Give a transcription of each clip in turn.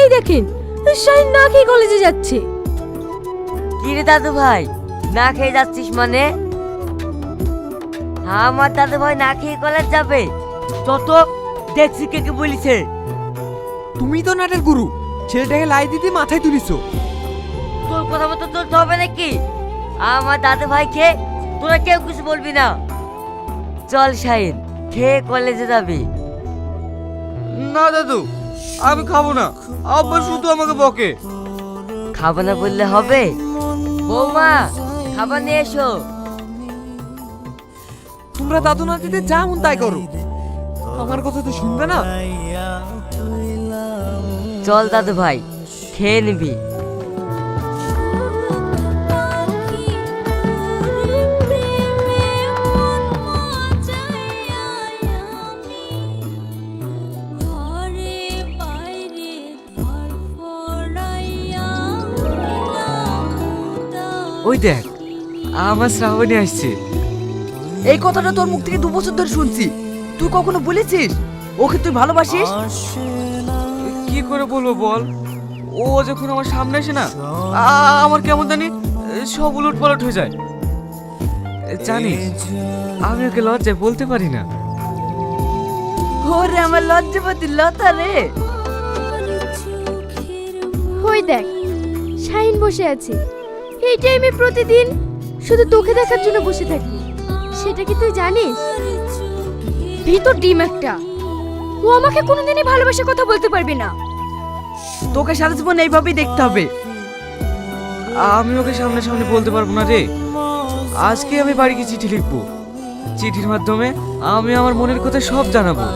এই দেখেন, শাহিন না খেয়ে কলেজে যাচ্ছে। কি রে দাদু ভাই, না খেয়ে যাচ্ছিস মানে? আমার দাদু ভাই না খেয়ে কলেজ যাবে? তত দেখছি কে কে বলিছে। তুমি তো নাটের গুরু, ছেলেটাকে লাই দিতে মাথায় তুলিছো। তোর কথা মতো চলতে হবে নাকি? আমার দাদু ভাই খেয়ে তোরা কেউ কিছু বলবি না। চল শাহিন, খেয়ে কলেজে যাবি। না দাদু, আমি খাবো না, আব্বা শুধু আমাকে বকে। খাবো না বললে হবে? বৌমা, খাবার নিয়ে এসো। তোমরা দাদু নাতিতে যা মন তাই করো, আমার কথা তো শুনবে না। চল দাদু ভাই, খেয়ে নিবি। ওই দেখ, আমার শ্রাবণী আসছে। এই কথাটা তোর মুখ থেকে 2 বছর ধরে শুনছি, তুই কখনো বলেছিস ওকে তুই ভালোবাসিস? কি করে বলবো বল, ও যখন আমার সামনে আসে না, আমার কেমন জানি সব উলট পালট হয়ে যায়। জানিস, আমি ওকে লজ্জায় বলতে পারি না। ওরে আমার লজ্জাপতি লতা রে। ওই দেখ, শাহিন বসে আছে। এই টাইমে প্রতিদিন শুধু তোকে দেখার জন্য বসে থাকি, সেটা কি তুই জানিস? ভিতর ডিম একটা। ও আমাকে কোনোদিনই ভালোবাসার কথা বলতে পারবে না। তোকে সারা জীবন এইভাবেই দেখতে হবে। আমি ওকে সামনে সামনে বলতে পারবো না রে। আজকে আমি বাড়িকে চিঠি লিখবো, চিঠির মাধ্যমে আমি আমার মনের কথা সব জানাবো।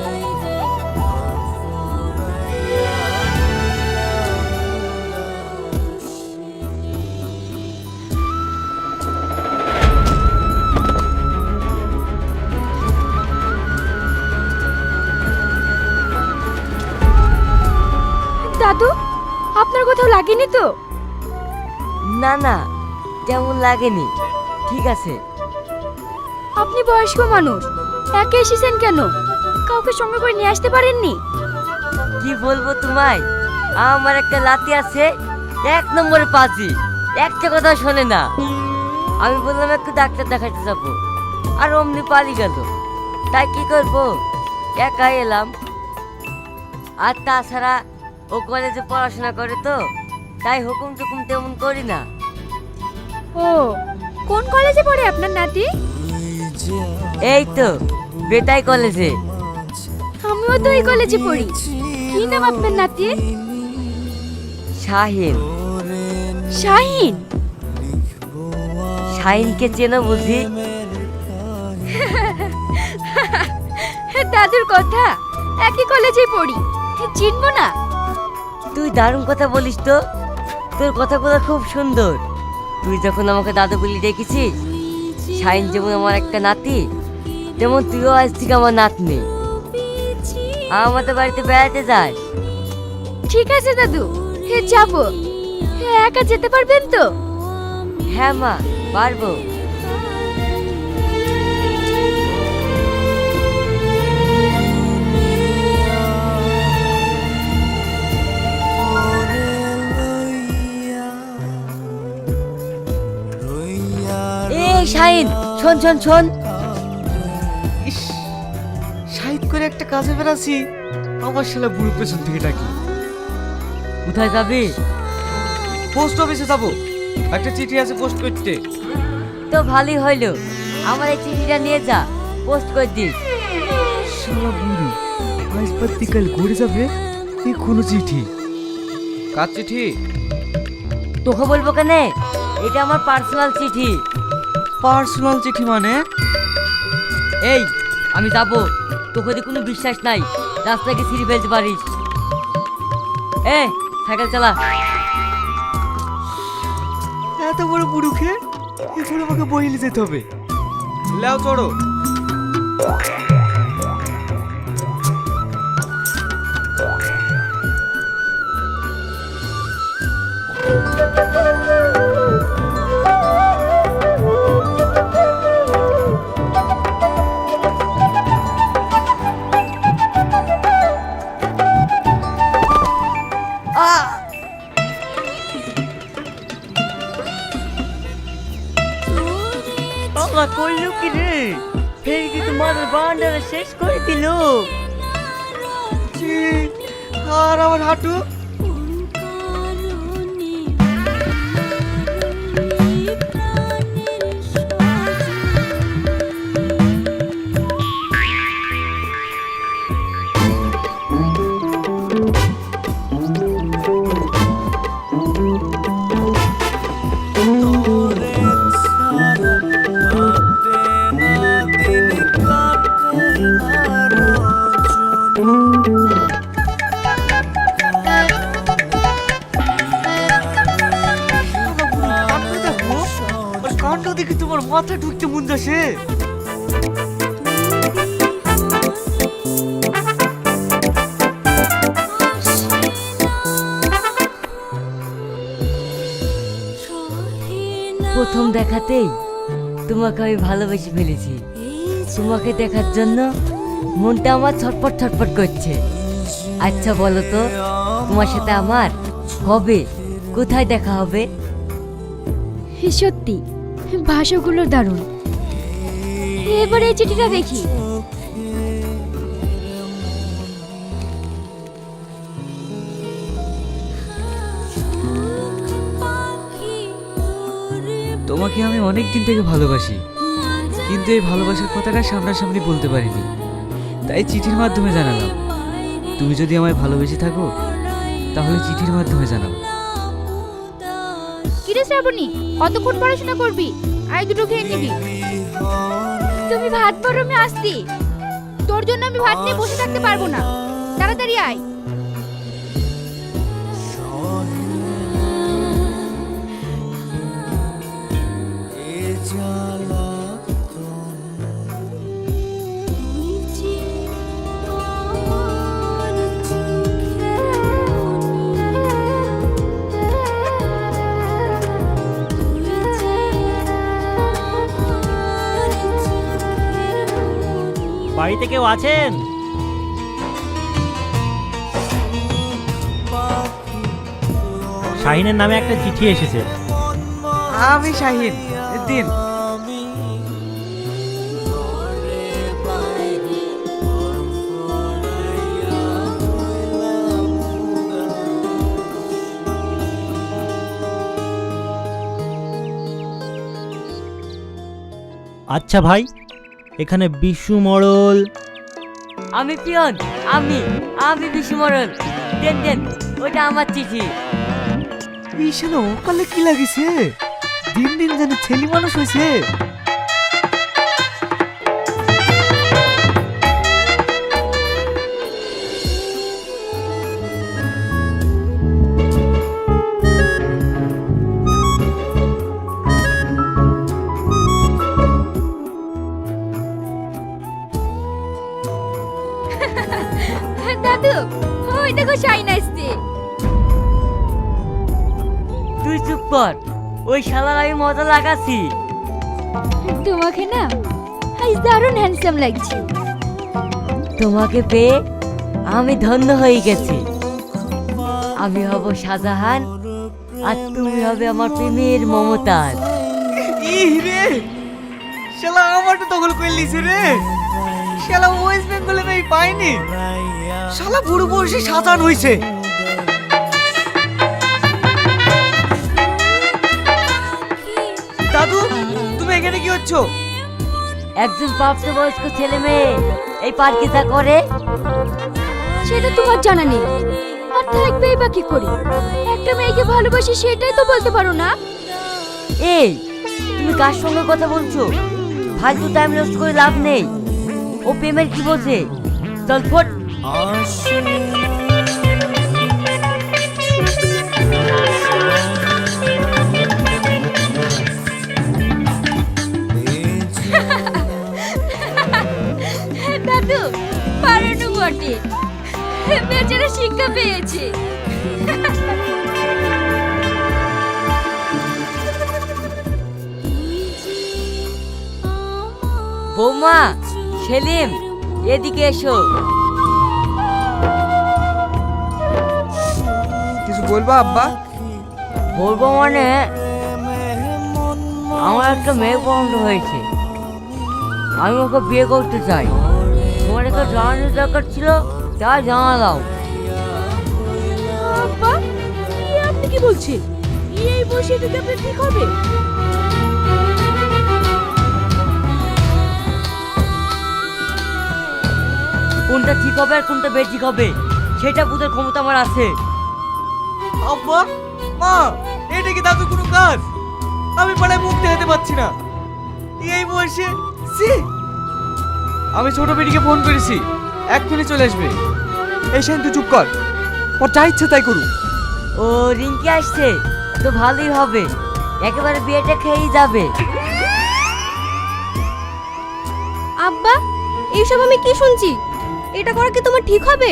দাদু, আপনার কোথাও লাগেনি তো? না না, তেমন লাগেনি, ঠিক আছে। আপনি বয়স্ক মানুষ, একা এসেছেন কেন? কাউকে সঙ্গে করে নিয়ে আসতে পারেননি? কি বলবো তোমায়, আমার একটা লাতি আছে, 1 নম্বরে পাজি, একটা কথা শোনে না। আমি বললাম একটু ডাক্তার দেখাতে যাবো, আর অমনি পালিয়ে গেল। তাই কি করবো, একাই এলাম। আর তাছাড়া ও কলেজে পড়াশোনা করে তো, তাই হুকুম টুকুম তেমন করি না। ও, কোন কলেজে পড়ে আপনার নাতি? এই তো বেতাই কলেজে। আমিও তো এই কলেজে পড়ি। কি নাম আপনার নাতির? শাহিন। শাহিন? শাহিনকে চেনো বুঝি? দাদুর কথা, একই কলেজে পড়ি, চিনবো না? তুই দারুণ কথা বলিস তো, তোর কথাগুলো খুব সুন্দর। তুই যখন আমাকে দাদু বলি ডেকেছিস, শাহিন যেমন আমার একটা নাতি, তেমন তুইও আজ থেকে আমার নাতনি। আমাদের বাড়িতে বেড়াতে যাস। ঠিক আছে দাদু, যাবো। একা যেতে পারবেন তো? হ্যাঁ মা, পারবো। এই শাহিন, শোন শোন শোন। ইস, সাহিত্য করে একটা কাজে বেরাচ্ছি, আমার শালা বুড়ো পেছন থেকে ডাকি। কোথায় যাবি? পোস্ট অফিসে যাবো, একটা চিঠি আছে পোস্ট করতে। তো ভালোই হইলো, আমার এই চিঠিটা নিয়ে যা, পোস্ট করে দিস। শালা বুড়ি, আজ পাত্তি কাল ঘুরে যাবে, এই কোনো চিঠি। কার চিঠি? তোকে বলবো কেন, এটা আমার পার্সোনাল চিঠি। পার্সোনাল চিঠি মানে? এই, আমি যাবো, তোকে যদি কোনো বিশ্বাস নাই, রাস্তাকে ছিঁড়ে ফেলতে পারিস। সাইকেল চালা। এত বড় বুড়ুকে এখন আমাকে বহিলে যেতে হবে। লেও চড়ো। আমাদের বান্ডারে শেষ করে দিল। আর আমার হাঁটু। কাণ্ড দেখে তোমার মাথা ঢুকতে মন যাচ্ছে। প্রথম দেখাতেই তোমাকে আমি ভালোবেসে ফেলেছি। তোমাকে দেখার জন্য মনটা আমার ছটপট ছটপট করছে। আচ্ছা বলো তো, তোমার সাথে আমার হবে কোথায় দেখা হবে? সত্যি ভাষাগুলো দারুণ। এবারে এই চিঠিটা দেখি। তোমাকে আমি অনেক দিন থেকে ভালোবাসি, কিন্তু এই ভালোবাসার কথাটা সামনাসামনি বলতে পারিনি, তাই চিঠির মাধ্যমে জানালাম। তুমি যদি আমায় ভালোবেসে থাকো তাহলে চিঠির মাধ্যমে জানাও। কিরে শ্রাবণী, কতক্ষণ পড়াশোনা করবি? আয় দুটো খেয়ে নিবি। তুমি ভাত পড়ো, আমি আসছি। তোর জন্য আমি ভাত নিয়ে বসে থাকতে পারবো না, তাড়াতাড়ি আয়। বাড়িতে কেউ আছেন? শাহিনের নামে একটা চিঠি এসেছে। আমি শাহিন, দিন। আচ্ছা ভাই, এখানে বিশু মরল। আমি পিয়ন, আমি বিশ্বমরণ। দেন দেন, ওটা আমার চিঠি। ঈশান ওকালে কি লাগিছে? দিন দিন যেন ছেলে মানুষ হয়েছে। দাদু, ওই দেখো শাইন আসছে। তুই চুপ কর, ওই শালার আমি মজা লাগাচ্ছি। তোমাকে না আজ দারুণ হ্যান্ডসাম লাগছে। তোমাকে পেয়ে আমি ধন্য হয়ে গেছি। আমি হব শাহজাহান, আর তুমি হবে আমার প্রেমের মমতাজ। ইহ রে, শালা আমারটা দখল করে লিছে রে। শালা ওয়েস্ট বেঙ্গলে নাই পাইনি। শালা বুড়ো বয়সে সাজান হইছে। দাদু, তুমি এখানে কি হচ্ছ? একজন প্রাপ্তবয়স্ক ছেলে মেয়ে এই পার্কে যা করে সেটা তোমার জানা নেই, আর থাকবেই বা কি করি? একটা মেয়েকে ভালোবাসি সেটাই তো বলতে পারো না। এই, তুমি কার সঙ্গে কথা বলছো? ফালতু টাইম নষ্ট করে লাভ নেই। ও প্রেমের কি বোঝে? চল ফট। দাদু পারানো বটে, বেচারা শিক্ষা পেয়েছে। বৌমা, সেলিম, এদিকে এসো। কিছু বলবা আব্বা? বলবো মানে, আমার একটা মেয়ে পছন্দ হয়েছে। আমি ওকে বিয়ে করতে চাই। তোমার একটা জানানোর দরকার ছিল, তাই জানালাম। আব্বা, আপনি কি বলছেন? এই বসে থেকে আপনি ঠিক হবে? কোনটা ঠিক হবে আর কোনটা বেঠিক হবে সেটা বুঝার ক্ষমতা আমার আছে। আব্বা, মা, এটা কি দাদুর কোনো কাজ? আমি পাড়ায় মুখ দেখাতে পাচ্ছি না এই বয়সে। ছি! আমি ছোট বেটিকে ফোন করেছি, এক্ষুনি চলে আসবে। এই শাহিন তুই চুপ কর, ওর যা ইচ্ছে তাই করুক। ও রিঙ্কি আসছে তো ভালোই হবে, একেবারে বিয়েটা খেয়েই যাবে। আব্বা, এইসব আমি কি শুনছি? এটা করা কি তোমার ঠিক হবে?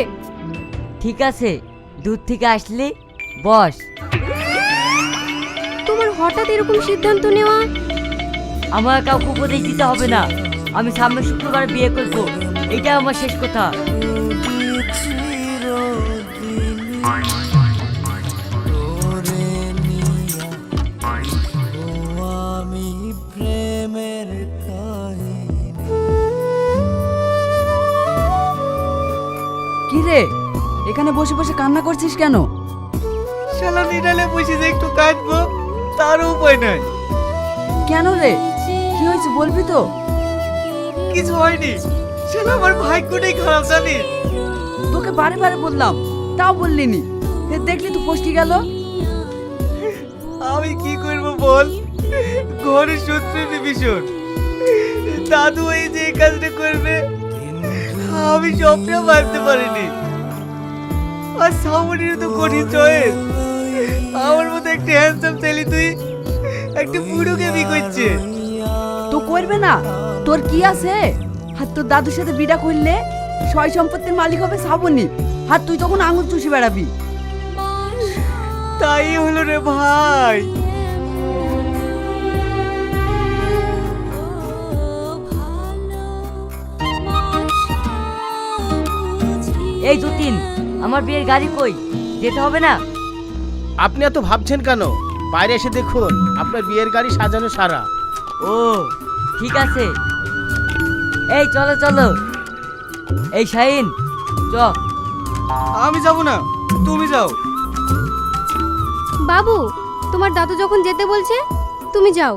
ঠিক আছে, দূর থেকে আসলে বস। তোমার হঠাৎ এরকম সিদ্ধান্ত নেওয়া? আমার কাউকে উপদেশ দিতে হবে না, আমি সামনের শুক্রবার বিয়ে করব, এইটা আমার শেষ কথা। কি রে, এখানে বসে বসে কান্না করছিস কেন? শালা নিডালে বসে যে একটু কাটবো তার উপায় নাই। কেন রে, কি হয়েছে বলবি তো? কিছু হয়নি, শালা আমার ভাগ্যটাই খারাপ জানিস। তোকে বারে বারে বললাম, তাও বললি নি। দেখলি তো ফসকে গেল। আমি কি করব বল, ঘরের শত্রু ভীষণ। দাদু এই যে এই কাজটা করবে আমি স্বপ্নেও ভাবতে পারিনি। আর সামনের তো কঠিন চয়েস। আমার মতো একটা হ্যান্ডসাম ছেলে তুই একটা বুড়োকে বিয়ে করছে। তো করবে না, তোর কি আছে? আর তোর দাদুর সাথে বিড়া করলে সয় সম্পত্তির মালিক হবে শ্রাবণী, আর তুই তখন আঙুল চুষে বেড়াবি। তাই হলো রে ভাই। এই যতীন, আমার বিয়ের গাড়ি কই? যেতে হবে না? আপনি এত ভাবছেন কেন? বাইরে এসে দেখুন, আপনার বিয়ের গাড়ি সাজানো সারা। ও ঠিক আছে, এই চলো চলো। এই শাহিন চ। আমি যাব না, তুমি যাও। বাবু, তোমার দাদু যখন যেতে বলছে তুমি যাও।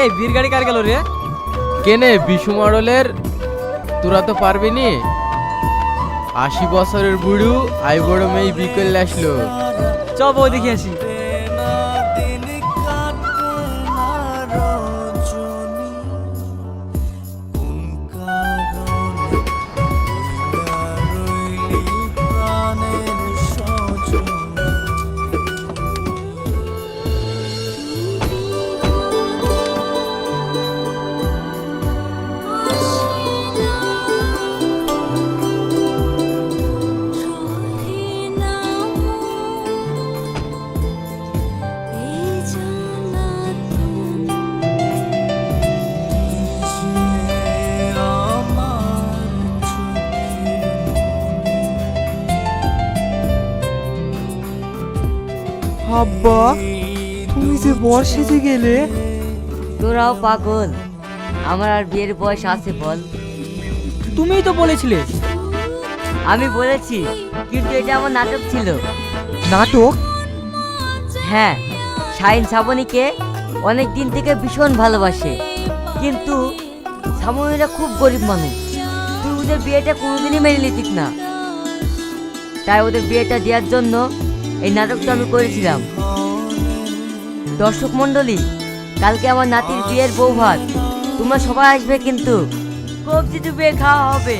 এই বীর গাড়ি কার গেল রে? কেনে বিশু মডেলের? তোরা তো পারবি নি। 80 বছরের বুড়ু আই বড় মেয়ে বিকেল আসলো। চ বউ দেখে আসি। আব্বা, তুমি যে বর সেজে গেলে। তোরাও পাগল, আমার আর বিয়ের বয়স আছে বল? তুমিই তো বলেছিলে। আমি বলেছি, কিন্তু এটা আমার নাটক ছিল। নাটক? হ্যাঁ, শাহিন শ্রাবণীকে অনেক দিন থেকে ভীষণ ভালোবাসে, কিন্তু শ্রাবণীরা খুব গরিব মানুষ। তুই ওদের বিয়েটা কোনোদিনই মেনে নিতিস না, তাই ওদের বিয়েটা দেওয়ার জন্য এই নাটকটা আমি করেছিলাম। দর্শক মণ্ডলী, কালকে আমার নাতির বিয়ের বউ ভাত, তোমরা সবাই আসবে কিন্তু কবজি ডুবিয়ে খাওয়া হবে।